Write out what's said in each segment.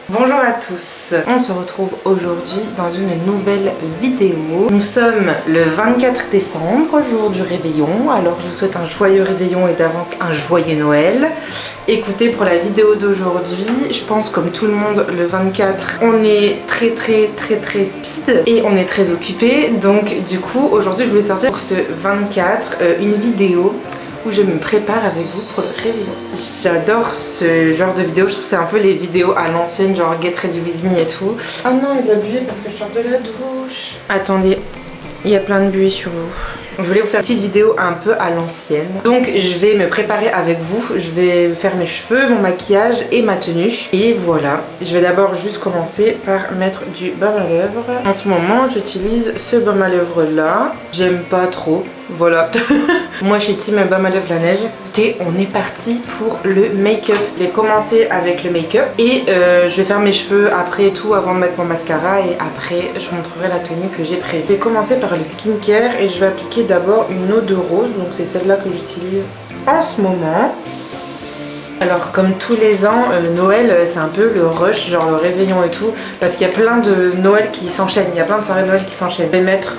Bonjour à tous, on se retrouve aujourd'hui dans une nouvelle vidéo. Nous sommes le 24 décembre, jour du réveillon, alors je vous souhaite un joyeux réveillon et d'avance un joyeux Noël. Écoutez, pour la vidéo d'aujourd'hui, je pense comme tout le monde, le 24, on est très speed et on est très occupé. Donc du coup, aujourd'hui je voulais sortir pour ce 24 une vidéo où je me prépare avec vous pour le réveillon. J'adore ce genre de vidéo, je trouve que c'est un peu les vidéos à l'ancienne, genre Get Ready With Me et tout. Ah non, il y a de la buée parce que je sors de la douche. Attendez, il y a plein de buée sur vous. Je voulais vous faire une petite vidéo un peu à l'ancienne. Donc je vais me préparer avec vous, je vais faire mes cheveux, mon maquillage et ma tenue. Et voilà, je vais d'abord juste commencer par mettre du baume à lèvres. En ce moment, j'utilise ce baume à lèvres là. J'aime pas trop, voilà. Moi je suis team baume à lèvres la neige. Et on est parti pour le make-up. Je vais commencer avec le make-up et je vais faire mes cheveux après tout avant de mettre mon mascara et après je vous montrerai la tenue que j'ai prévue. Je vais commencer par le skincare et je vais appliquer d'abord une eau de rose, donc c'est celle-là que j'utilise en ce moment. Alors comme tous les ans, Noël c'est un peu le rush, genre le réveillon et tout, parce qu'il y a plein de Noël qui s'enchaînent, il y a plein de soirées de Noël qui s'enchaînent. Je vais mettre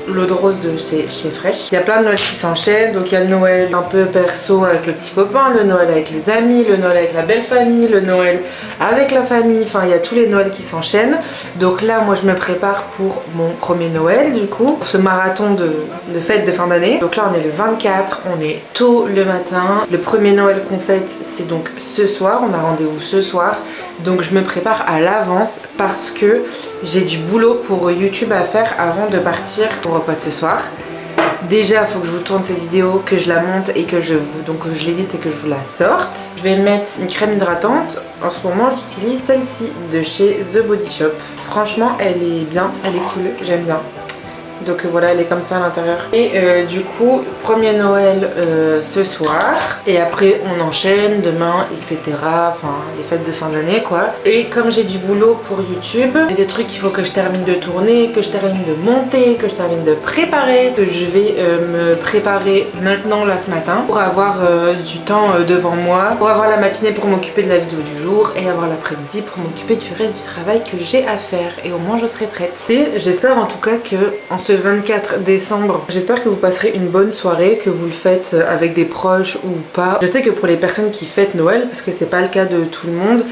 l'eau de rose de chez Fresh. Il y a plein de Noël qui s'enchaînent, donc il y a le Noël un peu perso avec le petit copain, le Noël avec les amis, le Noël avec la belle famille, le Noël avec la famille, enfin il y a tous les Noëls qui s'enchaînent. Donc là moi je me prépare pour mon premier Noël du coup, pour ce marathon de fêtes de fin d'année. Donc là on est le 24, on est tôt le matin. Le premier Noël qu'on fait c'est donc ce soir, on a rendez-vous ce soir. Donc je me prépare à l'avance parce que j'ai du boulot pour YouTube à faire avant de partir au repas de ce soir. Déjà il faut que je vous tourne cette vidéo, que je la monte et que je l'édite et que je vous la sorte. Je vais mettre une crème hydratante. En ce moment j'utilise celle-ci de chez The Body Shop. Franchement elle est bien, elle est cool, j'aime bien. Donc voilà, elle est comme ça à l'intérieur. Et du coup, premier Noël ce soir. Et après, on enchaîne demain, etc. Enfin, les fêtes de fin d'année, quoi. Et comme j'ai du boulot pour YouTube, il y a des trucs qu'il faut que je termine de tourner, que je termine de monter, que je termine de préparer, que je vais me préparer maintenant, là, ce matin, pour avoir du temps devant moi, pour avoir la matinée pour m'occuper de la vidéo du jour et avoir l'après-midi pour m'occuper du reste du travail que j'ai à faire. Et au moins, je serai prête. Et j'espère en tout cas que en ce 24 décembre, j'espère que vous passerez une bonne soirée, que vous le faites avec des proches ou pas. Je sais que pour les personnes qui fêtent Noël, parce que c'est pas le cas de tout le monde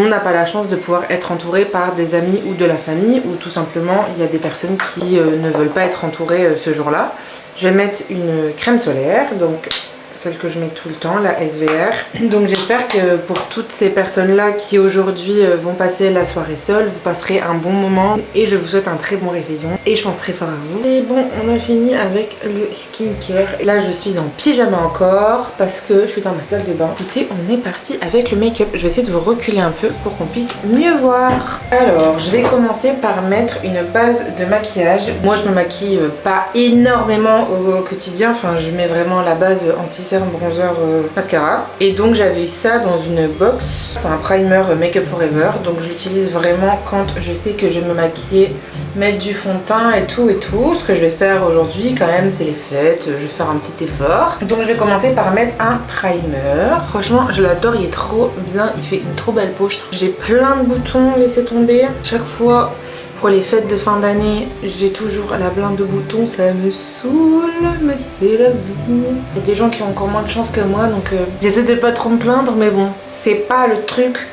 n'a pas la chance de pouvoir être entouré par des amis ou de la famille, ou tout simplement il y a des personnes qui ne veulent pas être entourées ce jour-là. Je vais mettre une crème solaire, donc celle que je mets tout le temps, la SVR. Donc j'espère que pour toutes ces personnes-là qui aujourd'hui vont passer la soirée seule, vous passerez un bon moment et je vous souhaite un très bon réveillon et je pense très fort à vous. Et bon, on a fini avec le skincare. Et là je suis en pyjama encore parce que je suis dans ma salle de bain. Écoutez, on est parti avec le make-up. Je vais essayer de vous reculer un peu pour qu'on puisse mieux voir. Alors, je vais commencer par mettre une base de maquillage. Moi je me maquille pas énormément au quotidien, enfin je mets vraiment la base anti-cerne, bronzer, mascara. Et donc j'avais eu ça dans une box. C'est un primer Make Up Forever. Donc je l'utilise vraiment quand je sais que je vais me maquiller, mettre du fond de teint et tout et tout. Ce que je vais faire aujourd'hui quand même, c'est les fêtes. Je vais faire un petit effort. Donc je vais commencer par mettre un primer. Franchement je l'adore, il est trop bien. Il fait une trop belle peau. J'ai plein de boutons, laissez tomber. Chaque fois pour les fêtes de fin d'année, j'ai toujours la blinde de boutons, ça me saoule, mais c'est la vie. Il y a des gens qui ont encore moins de chance que moi, donc j'essaie de pas trop me plaindre, mais bon, c'est pas le truc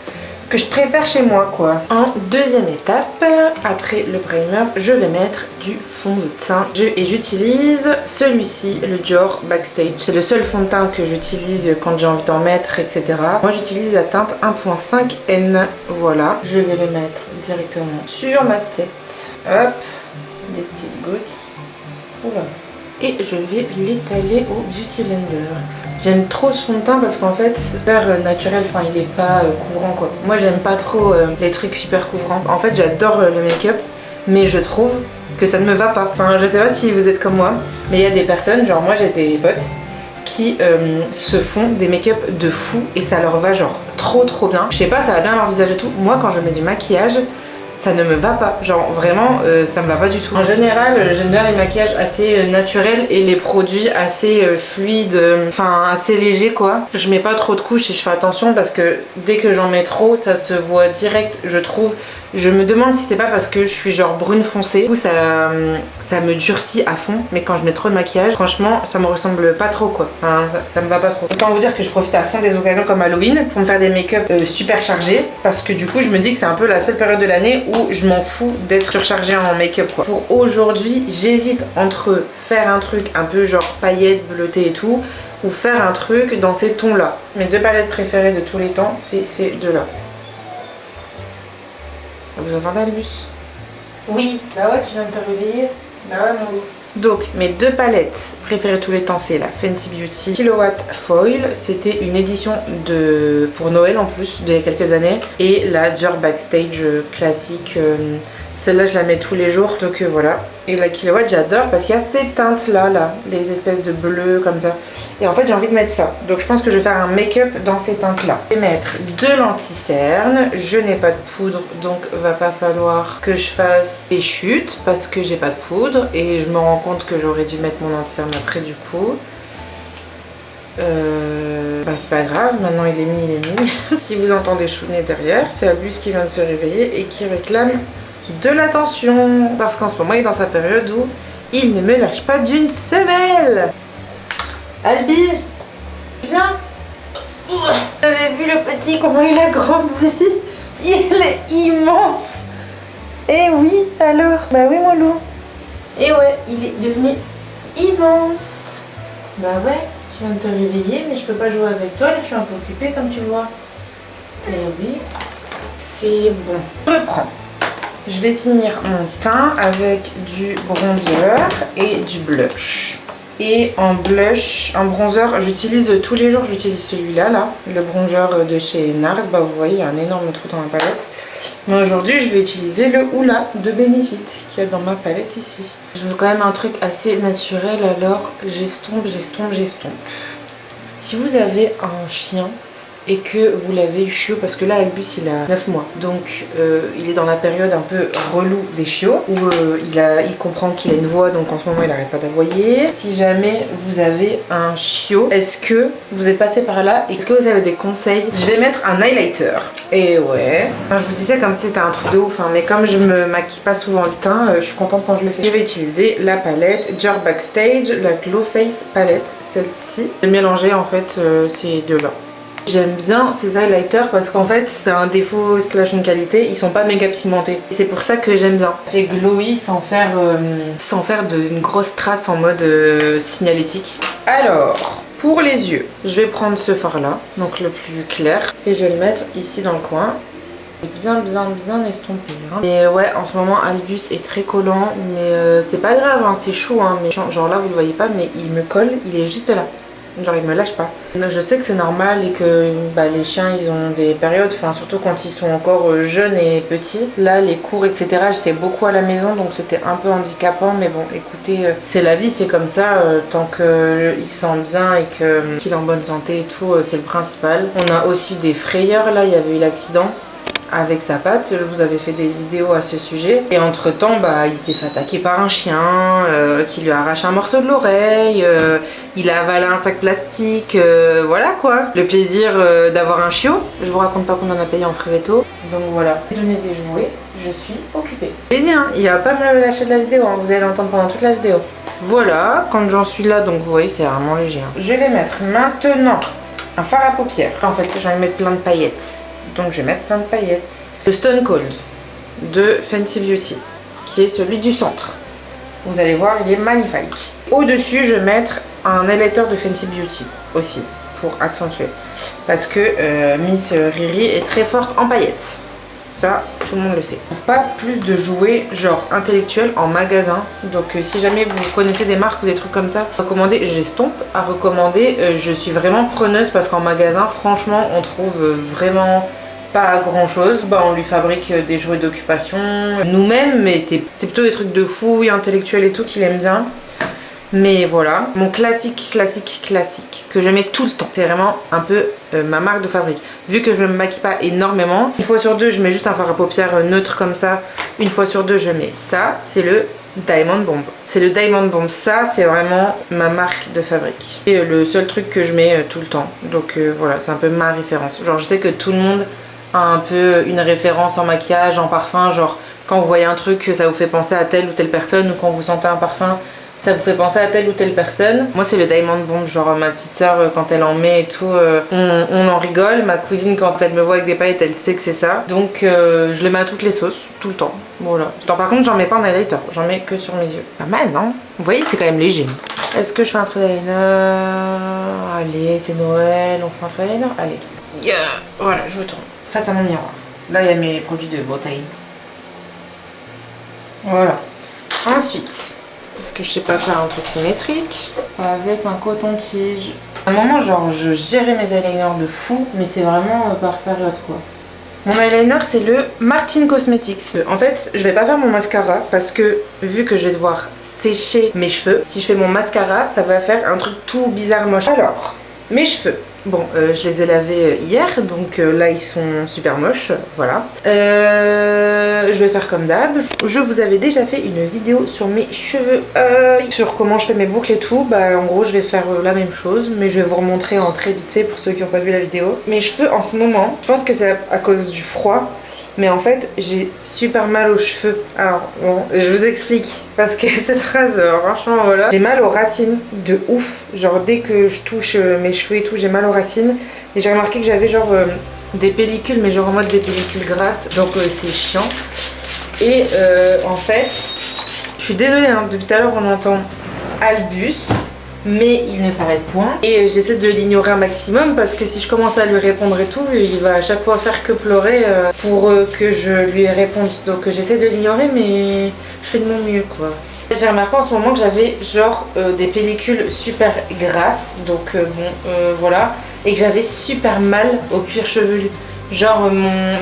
que je préfère chez moi, quoi. En deuxième étape, après le primer, je vais mettre du fond de teint. Et j'utilise celui-ci, le Dior Backstage. C'est le seul fond de teint que j'utilise quand j'ai envie d'en mettre, etc. Moi, j'utilise la teinte 1.5N. Voilà. Je vais le mettre directement sur ma tête. Hop. Des petites gouttes. Oula. Et je vais l'étaler au Beauty Blender. J'aime trop ce fond de teint parce qu'en fait, super naturel, enfin il est pas couvrant quoi. Moi j'aime pas trop les trucs super couvrants. En fait j'adore le make-up, mais je trouve que ça ne me va pas. Enfin je sais pas si vous êtes comme moi, mais il y a des personnes, genre moi j'ai des potes qui se font des make-up de fou et ça leur va genre trop bien. Je sais pas, ça va bien leur visage et tout. Moi quand je mets du maquillage, ça ne me va pas. Genre vraiment, ça me va pas du tout. En général, j'aime bien les maquillages assez naturels et les produits assez fluides, enfin assez légers quoi. Je mets pas trop de couches et je fais attention parce que dès que j'en mets trop, ça se voit direct, je trouve. Je me demande si c'est pas parce que je suis genre brune foncée. Du coup, ça me durcit à fond. Mais quand je mets trop de maquillage, franchement, ça me ressemble pas trop quoi. Enfin, ça me va pas trop. Autant vous dire que je profite à fond des occasions comme Halloween pour me faire des make-up super chargés. Parce que du coup, je me dis que c'est un peu la seule période de l'année où je m'en fous d'être surchargée en make-up quoi. Pour aujourd'hui, j'hésite entre faire un truc un peu genre paillettes, bleutées et tout, ou faire un truc dans ces tons là. Mes deux palettes préférées de tous les temps, c'est ces deux là. Vous entendez Albus? Oui. Bah ouais, tu viens de te réveiller. Bah ouais, mon loup. Donc, mes deux palettes préférées tous les temps, c'est la Fenty Beauty Kilowatt Foil. C'était une édition pour Noël en plus, d'il y a quelques années. Et la Dior Backstage classique. Celle-là, je la mets tous les jours. Donc voilà. Et la Kilowatt, j'adore parce qu'il y a ces teintes-là, les espèces de bleu comme ça. Et en fait, j'ai envie de mettre ça. Donc je pense que je vais faire un make-up dans ces teintes-là. Je vais mettre deux lentilles cernes. Je n'ai pas de poudre, donc va pas falloir que je fasse des chutes parce que j'ai pas de poudre. Et je me rends compte que j'aurais dû mettre mon anti-cerne après du coup. Bah c'est pas grave, maintenant il est mis. Si vous entendez chouiner derrière, c'est Albus qui vient de se réveiller et qui réclame de l'attention parce qu'en ce moment il est dans sa période où il ne me lâche pas d'une semelle. Albi, viens. Vous avez vu le petit, comment il a grandi? Il est immense. Eh oui, alors? Bah oui mon loup. Et ouais, il est devenu immense. Bah ouais, tu viens de te réveiller mais je peux pas jouer avec toi, là je suis un peu occupée comme tu vois. Eh oui, c'est bon. Je reprends. Je vais finir mon teint avec du bronzer et du blush. Et en blush, en bronzer, j'utilise tous les jours, j'utilise celui-là, le bronzer de chez NARS. Bah vous voyez, il y a un énorme trou dans ma palette. Mais aujourd'hui, je vais utiliser le Hoola de Benefit qui est dans ma palette ici. Je veux quand même un truc assez naturel, alors j'estompe. Si vous avez un chien et que vous l'avez eu chiot, parce que là Albus il a 9 mois, donc il est dans la période un peu relou des chiots où il comprend qu'il a une voix, donc en ce moment il n'arrête pas d'aboyer. Si jamais vous avez un chiot, est-ce que vous êtes passé par là, est-ce que vous avez des conseils? Je vais mettre un highlighter. Et ouais, enfin, je vous disais comme si c'était un truc de ouf, hein, mais comme je me maquille pas souvent le teint, je suis contente quand je le fais. Je vais utiliser la palette Dior Backstage, la Glow Face palette, celle-ci. Je vais mélanger en fait ces deux là. J'aime bien ces highlighters parce qu'en fait c'est un défaut slash une qualité, ils sont pas méga pigmentés. C'est pour ça que j'aime bien. Fait glowy sans faire d'une grosse trace en mode signalétique. Alors, pour les yeux, je vais prendre ce fard là, donc le plus clair, et je vais le mettre ici dans le coin. Bien estompé. Hein. Et ouais, en ce moment Albus est très collant, mais c'est pas grave, hein, c'est chaud, hein, mais genre là vous le voyez pas, mais il me colle, il est juste là. Genre il me lâche pas. Donc, je sais que c'est normal et que les chiens ils ont des périodes, enfin surtout quand ils sont encore jeunes et petits. Là les cours etc, j'étais beaucoup à la maison donc c'était un peu handicapant, mais bon écoutez, c'est la vie, c'est comme ça, tant qu'il se sent bien et qu'il est en bonne santé et tout, c'est le principal. On a aussi des frayeurs, là il y avait eu l'accident avec sa patte, je vous avais fait des vidéos à ce sujet, et entre temps il s'est fait attaquer par un chien qui lui a arraché un morceau de l'oreille, il a avalé un sac plastique, voilà quoi, le plaisir d'avoir un chiot. Je vous raconte pas qu'on en a payé en frais veto, donc voilà. J'ai donné des jouets, je suis occupée. Plaisir, hein, il va pas me lâcher de la vidéo, hein, vous allez l'entendre pendant toute la vidéo. Voilà, quand j'en suis là, donc vous voyez c'est vraiment léger. Hein. Je vais mettre maintenant un fard à paupières. En fait j'ai envie de mettre plein de paillettes. Donc je vais mettre plein de paillettes. Le Stone Cold de Fenty Beauty, qui est celui du centre. Vous allez voir, il est magnifique. Au-dessus, je vais mettre un highlighter de Fenty Beauty aussi, pour accentuer. Parce que Miss Riri est très forte en paillettes. Ça, tout le monde le sait. Pas plus de jouets genre intellectuels en magasin. Donc si jamais vous connaissez des marques ou des trucs comme ça, recommandez, j'estompe à recommander. Je suis vraiment preneuse parce qu'en magasin, franchement, on trouve vraiment pas grand chose. On lui fabrique des jouets d'occupation nous-mêmes, mais c'est plutôt des trucs de fouilles intellectuelles et tout qu'il aime bien. Mais voilà, mon classique que je mets tout le temps. C'est vraiment un peu ma marque de fabrique. Vu que je ne me maquille pas énormément, une fois sur deux je mets juste un fard à paupières neutre comme ça. Une fois sur deux je mets ça, c'est le Diamond Bomb. C'est le Diamond Bomb, ça c'est vraiment ma marque de fabrique. Et le seul truc que je mets tout le temps. Donc voilà, c'est un peu ma référence. Genre je sais que tout le monde a un peu une référence en maquillage, en parfum. Genre quand vous voyez un truc, ça vous fait penser à telle ou telle personne. Ou quand vous sentez un parfum, ça vous fait penser à telle ou telle personne. Moi c'est le Diamond Bomb, genre ma petite soeur quand elle en met et tout, on en rigole. Ma cousine quand elle me voit avec des paillettes, elle sait que c'est ça. Donc je le mets à toutes les sauces, tout le temps. Voilà. Par contre j'en mets pas en highlighter, j'en mets que sur mes yeux. Pas mal non? Vous voyez c'est quand même léger. Est-ce que je fais un trait d'eyeliner? Allez, c'est Noël, on fait un trait d'eyeliner? Allez. Yeah. Voilà, je vous tourne face à mon miroir. Là il y a mes produits de beauté. Voilà. Ensuite, parce que je sais pas faire un truc symétrique, avec un coton-tige. À un moment, genre, je gérais mes eyeliners de fou, mais c'est vraiment par période, quoi. Mon eyeliner, c'est le Martin Cosmetics. En fait, je vais pas faire mon mascara, parce que, vu que je vais devoir sécher mes cheveux, si je fais mon mascara, ça va faire un truc tout bizarre moche. Alors, mes cheveux. Bon, je les ai lavés hier, donc là ils sont super moches, voilà. Je vais faire comme d'hab. Je vous avais déjà fait une vidéo sur mes cheveux, sur comment je fais mes boucles et tout. Bah en gros je vais faire la même chose, mais je vais vous remontrer en très vite fait pour ceux qui n'ont pas vu la vidéo. Mes cheveux en ce moment, je pense que c'est à cause du froid. Mais en fait, j'ai super mal aux cheveux. Alors, bon, je vous explique. Parce que cette phrase, franchement, voilà. J'ai mal aux racines de ouf. Genre, dès que je touche mes cheveux et tout, j'ai mal aux racines. Et j'ai remarqué que j'avais genre des pellicules, mais genre en mode des pellicules grasses. Donc, c'est chiant. Et en fait, je suis désolée, hein, depuis tout à l'heure, on entend Albus. Mais il ne s'arrête point et j'essaie de l'ignorer un maximum parce que si je commence à lui répondre et tout, il va à chaque fois faire que pleurer pour que je lui réponde. Donc j'essaie de l'ignorer mais je fais de mon mieux quoi. J'ai remarqué en ce moment que j'avais genre des pellicules super grasses, donc voilà, et que j'avais super mal au cuir chevelu. Genre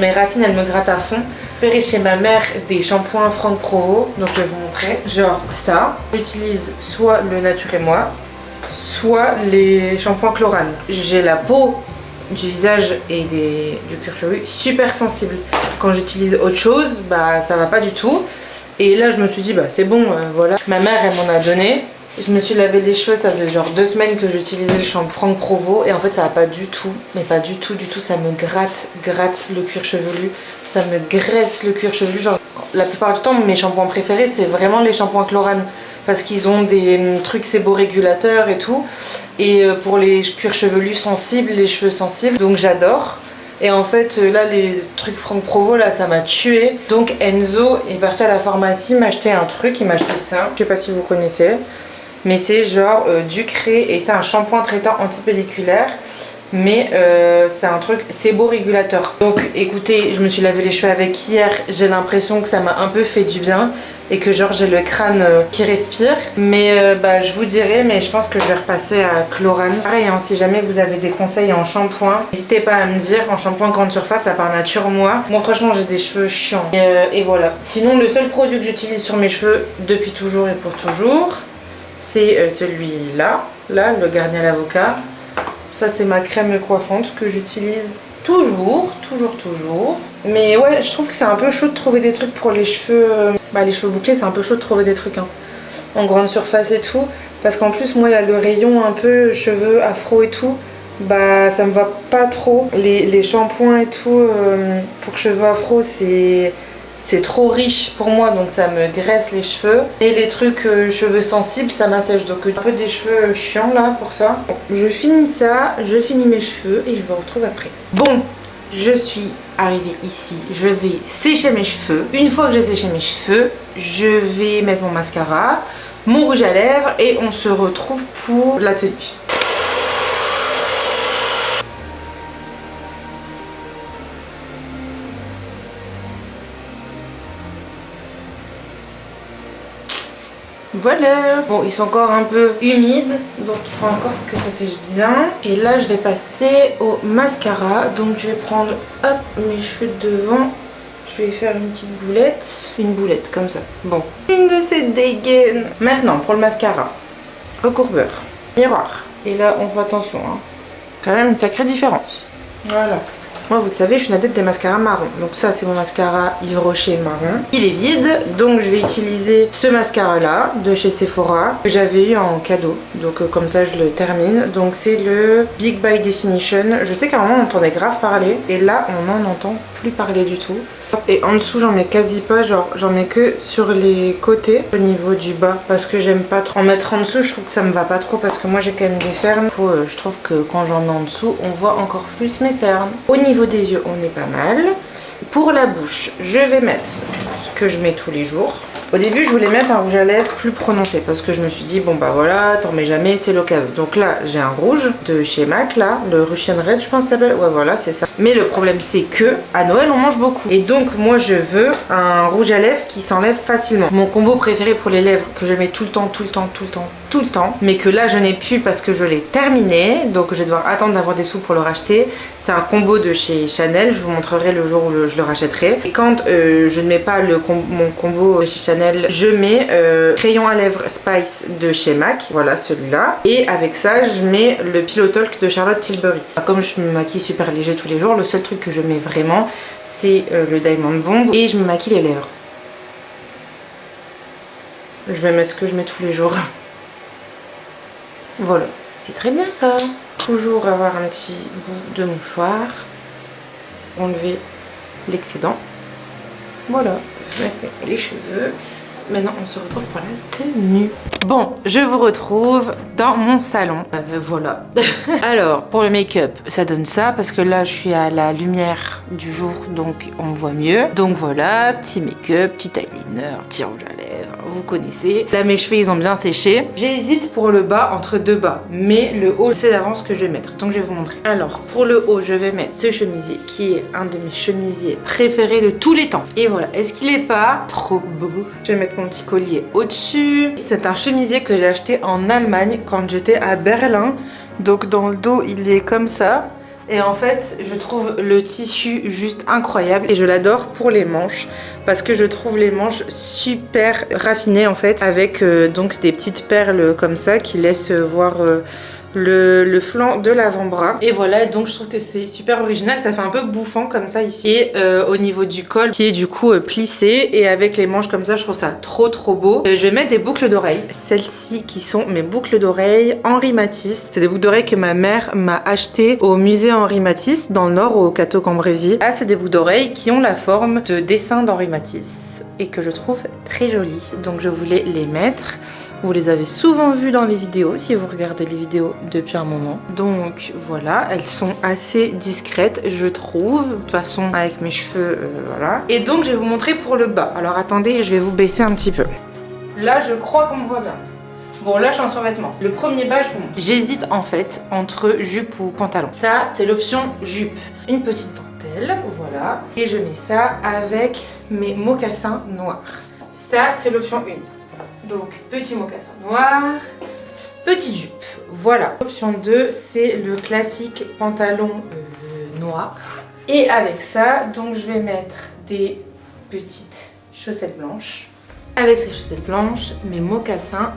mes racines elles me grattent à fond. J'ai fait chez ma mère des shampoings Franck Provo, donc je vais vous montrer. Genre ça, j'utilise soit le Nature et Moi, soit les shampoings Chlorane. J'ai la peau du visage et du cuir chevelu super sensible. Quand j'utilise autre chose, bah ça va pas du tout. Et là je me suis dit bah c'est bon, voilà. Ma mère elle m'en a donné. Je me suis lavé les cheveux, ça faisait genre 2 semaines que j'utilisais le shampoing Franck Provo et en fait ça va pas du tout, mais pas du tout, ça me gratte le cuir chevelu, ça me graisse le cuir chevelu. Genre la plupart du temps mes shampoings préférés c'est vraiment les shampoings Chlorane parce qu'ils ont des trucs séborégulateurs et tout, et pour les cuirs chevelus sensibles, les cheveux sensibles, donc j'adore. Et en fait là les trucs Franck Provo là ça m'a tué. Donc Enzo est parti à la pharmacie m'acheter un truc, il m'a acheté ça, je sais pas si vous connaissez. Mais c'est genre du Cré et c'est un shampoing traitant antipelliculaire. Mais c'est un truc séborégulateur. Donc écoutez, je me suis lavé les cheveux avec hier. J'ai l'impression que ça m'a un peu fait du bien. Et que genre j'ai le crâne qui respire. Mais bah je vous dirai, mais je pense que je vais repasser à Chlorane. Pareil hein, si jamais vous avez des conseils en shampoing, n'hésitez pas à me dire. En shampoing grande surface à part Nature Moi. Moi franchement j'ai des cheveux chiants. Et voilà. Sinon le seul produit que j'utilise sur mes cheveux depuis toujours et pour toujours, c'est celui-là, là, le Garnier à l'avocat. Ça, c'est ma crème coiffante que j'utilise toujours. Mais ouais, je trouve que c'est un peu chaud de trouver des trucs pour les cheveux. Bah, les cheveux bouclés, c'est un peu chaud de trouver des trucs hein, en grande surface et tout. Parce qu'en plus, moi, il y a le rayon un peu cheveux afro et tout. Bah, ça me va pas trop. Les shampoings et tout pour cheveux afro, c'est trop riche pour moi, donc ça me graisse les cheveux. Et les trucs cheveux sensibles, ça m'assèche. Donc un peu des cheveux chiants là pour ça. Bon, je finis ça, je finis mes cheveux et je vous retrouve après. Bon, je suis arrivée ici. Je vais sécher mes cheveux. Une fois que j'ai séché mes cheveux, je vais mettre mon mascara, mon rouge à lèvres et on se retrouve pour la tenue. Voilà. Bon, ils sont encore un peu humides, donc il faut encore que ça sèche bien. Et là, je vais passer au mascara. Donc, je vais prendre, hop, mes cheveux de devant. Je vais faire une petite boulette. Une boulette, comme ça. Bon. Une de ces dégaines. Maintenant, pour le mascara. recourbeur, miroir. Et là, on fait attention, hein. Quand même une sacrée différence. Voilà. Moi, vous le savez, je suis une adepte des mascaras marron. Donc ça, c'est mon mascara Yves Rocher marron. Il est vide, donc je vais utiliser ce mascara-là de chez Sephora que j'avais eu en cadeau. Donc comme ça, je le termine. Donc c'est le Big by Definition. Je sais qu'à un moment, on entendait grave parler. Et là, on n'en entend plus parler du tout. Et en dessous, j'en mets quasi pas, genre j'en mets que sur les côtés au niveau du bas parce que j'aime pas trop en mettre en dessous. Je trouve que ça me va pas trop parce que moi j'ai quand même des cernes. Je trouve que quand j'en mets en dessous, on voit encore plus mes cernes. Au niveau des yeux, on est pas mal. Pour la bouche, je vais mettre ce que je mets tous les jours. Au début, je voulais mettre un rouge à lèvres plus prononcé parce que je me suis dit, bon bah voilà, t'en mets jamais, c'est l'occasion. Donc là, j'ai un rouge de chez MAC, là, le Russian Red, je pense que ça s'appelle. Ouais, voilà, c'est ça. Mais le problème, c'est que à Noël, on mange beaucoup. Et donc, moi, je veux un rouge à lèvres qui s'enlève facilement. Mon combo préféré pour les lèvres, que je mets tout le temps, mais que là, je n'ai plus parce que je l'ai terminé. Donc, je vais devoir attendre d'avoir des sous pour le racheter. C'est un combo de chez Chanel. Je vous montrerai le jour où je le rachèterai. Et quand je ne mets pas mon combo chez Chanel, je mets crayon à lèvres Spice de chez MAC, voilà celui-là. Et avec ça, je mets le Pillow Talk de Charlotte Tilbury. Comme je me maquille super léger tous les jours, le seul truc que je mets vraiment, c'est le Diamond Bomb. Et je me maquille les lèvres. Je vais mettre ce que je mets tous les jours. Voilà. C'est très bien ça. Toujours avoir un petit bout de mouchoir. Enlever l'excédent. Voilà. Je mets les cheveux. Maintenant, on se retrouve pour la tenue. Bon, je vous retrouve dans mon salon. Voilà. Alors, pour le make-up, ça donne ça parce que là, je suis à la lumière du jour, donc on me voit mieux. Donc voilà, petit make-up, petit eyeliner, petit rouge à lèvres, vous connaissez. Là, mes cheveux, ils ont bien séché. J'hésite pour le bas entre deux bas, mais le haut, c'est d'avance ce que je vais mettre. Donc, je vais vous montrer. Alors, pour le haut, je vais mettre ce chemisier qui est un de mes chemisiers préférés de tous les temps. Et voilà, est-ce qu'il est pas trop beau? Je vais mettre mon petit collier au-dessus. C'est un chemisier que j'ai acheté en Allemagne quand j'étais à Berlin. Donc dans le dos, il est comme ça. Et en fait, je trouve le tissu juste incroyable. Et je l'adore pour les manches. Parce que je trouve les manches super raffinées en fait. Avec donc des petites perles comme ça qui laissent voir... le flanc de l'avant-bras. Et voilà, donc je trouve que c'est super original. Ça fait un peu bouffant comme ça ici. Et au niveau du col qui est du coup plissé. Et avec les manches comme ça, je trouve ça trop beau. Je vais mettre des boucles d'oreilles. Celles-ci qui sont mes boucles d'oreilles Henri Matisse. C'est des boucles d'oreilles que ma mère m'a achetées au musée Henri Matisse dans le nord, au Cateau-Cambrésis. Là, c'est des boucles d'oreilles qui ont la forme de dessin d'Henri Matisse. Et que je trouve très jolies. Donc je voulais les mettre. Vous les avez souvent vues dans les vidéos, si vous regardez les vidéos depuis un moment. Donc voilà, elles sont assez discrètes, je trouve. De toute façon, avec mes cheveux, voilà. Et donc, je vais vous montrer pour le bas. Alors attendez, je vais vous baisser un petit peu. Là, je crois qu'on me voit bien. Bon, là, je suis en survêtement. Le premier bas, je vous montre. J'hésite en fait entre jupe ou pantalon. Ça, c'est l'option jupe. Une petite dentelle, voilà. Et je mets ça avec mes mocassins noirs. Ça, c'est l'option 1. Donc, petit mocassin noir, petite jupe, voilà. Option 2, c'est le classique pantalon noir. Et avec ça, donc je vais mettre des petites chaussettes blanches. Avec ces chaussettes blanches, mes mocassins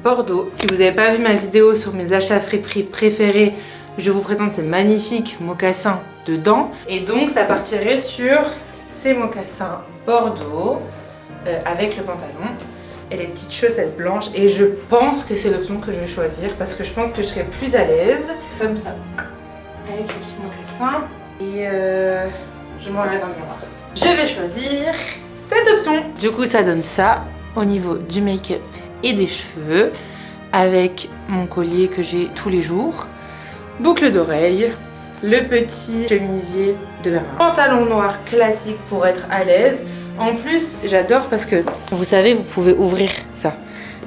bordeaux. Si vous n'avez pas vu ma vidéo sur mes achats Friperie préférés, je vous présente ces magnifiques mocassins dedans. Et donc, ça partirait sur ces mocassins bordeaux avec le pantalon. Et les petites chaussettes blanches. Et je pense que c'est l'option que je vais choisir parce que je pense que je serai plus à l'aise. Comme ça. Avec le petit mocassin. Et je m'enlève un miroir. Je vais choisir cette option. Du coup, ça donne ça au niveau du make-up et des cheveux. Avec mon collier que j'ai tous les jours. Boucle d'oreille. Le petit chemisier de Berlin. Pantalon noir classique pour être à l'aise. En plus, j'adore parce que, vous savez, vous pouvez ouvrir ça.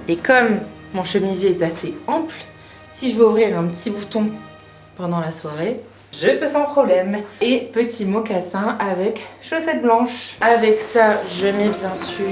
Et comme mon chemisier est assez ample, si je veux ouvrir un petit bouton pendant la soirée, je peux sans problème. Et petit mocassin avec chaussettes blanches. Avec ça, je mets bien sûr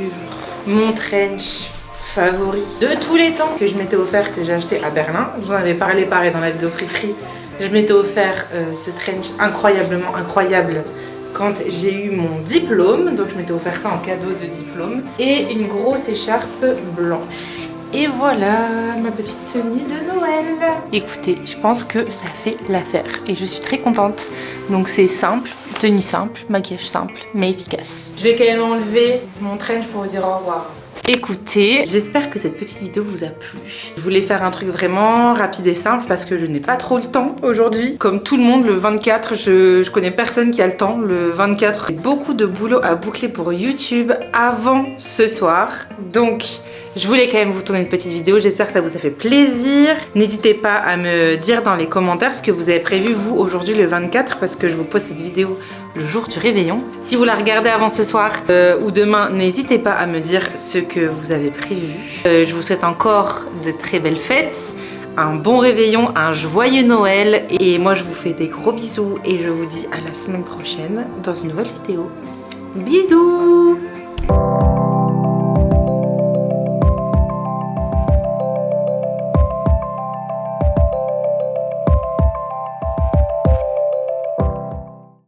mon trench favori de tous les temps que je m'étais offert, que j'ai acheté à Berlin. Je vous en avais parlé pareil dans la vidéo Friperie. Je m'étais offert ce trench incroyablement incroyable quand j'ai eu mon diplôme, donc je m'étais offert ça en cadeau de diplôme, et une grosse écharpe blanche. Et voilà ma petite tenue de Noël. Écoutez, je pense que ça fait l'affaire et je suis très contente. Donc c'est simple, tenue simple, maquillage simple, mais efficace. Je vais quand même enlever mon trench pour vous dire au revoir. Écoutez, j'espère que cette petite vidéo vous a plu. Je voulais faire un truc vraiment rapide et simple parce que je n'ai pas trop le temps aujourd'hui. Comme tout le monde, le 24, je connais personne qui a le temps. Le 24, j'ai beaucoup de boulot à boucler pour YouTube avant ce soir. Donc, je voulais quand même vous tourner une petite vidéo. J'espère que ça vous a fait plaisir. N'hésitez pas à me dire dans les commentaires ce que vous avez prévu vous aujourd'hui le 24 parce que je vous pose cette vidéo le jour du réveillon. Si vous la regardez avant ce soir ou demain, n'hésitez pas à me dire ce que vous avez prévu. Je vous souhaite encore de très belles fêtes, un bon réveillon, un joyeux Noël et moi je vous fais des gros bisous et je vous dis à la semaine prochaine dans une nouvelle vidéo. Bisous!